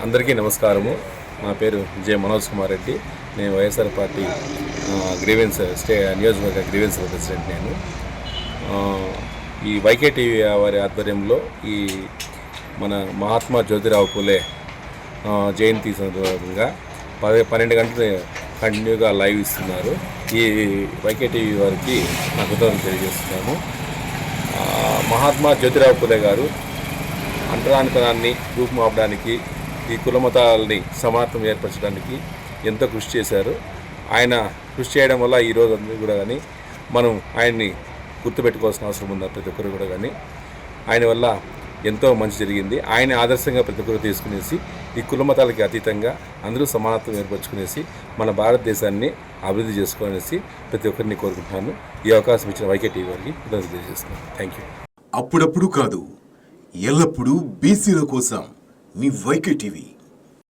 అందరికీ నమస్కారము. నా పేరు జె మనోజ్ కుమార్ రెడ్డి. నేను వైఎస్ఆర్ పార్టీ గ్రీవెన్స్ నియోజకవర్గ గ్రీవెన్స్ ప్రెసిడెంట్. నేను ఈ వైకే టీవీ వారి ఆధ్వర్యంలో ఈ మన మహాత్మా జ్యోతిరావు పూలే జయంతి సందర్భంగా 12 గంటలు కంటిన్యూగా లైవ్ ఇస్తున్నారు. ఈ వైకే టీవీ వారికి నా కృతజ్ఞతలు తెలియజేస్తున్నాను. మహాత్మా జ్యోతిరావు పూలే గారు అంటరానితనాన్ని రూపుమాపడానికి, ఈ కుల మతాలని సమానత్వం ఏర్పరచడానికి ఎంతో కృషి చేశారు. ఆయన కృషి చేయడం వల్ల ఈరోజు అందరూ కూడా కానీ మనం ఆయన్ని గుర్తుపెట్టుకోవాల్సిన అవసరం ఉంది. ప్రతి ఒక్కరు కూడా కానీ ఆయన వల్ల ఎంతో మంచి జరిగింది. ఆయన ఆదర్శంగా ప్రతి ఒక్కరు తీసుకునేసి ఈ కుల మతాలకి అతీతంగా అందరూ సమానత్వం ఏర్పరచుకునేసి మన భారతదేశాన్ని అభివృద్ధి చేసుకోవాలనేసి ప్రతి ఒక్కరిని కోరుకుంటున్నాను. ఈ అవకాశం ఇచ్చిన వైకే టీవీ వారికి కృతజ్ఞతలు తెలియజేస్తున్నాను. Thank you. అప్పుడప్పుడు కాదు, ఎల్లప్పుడూ బీసీల కోసం మీ వైకే టీవీ.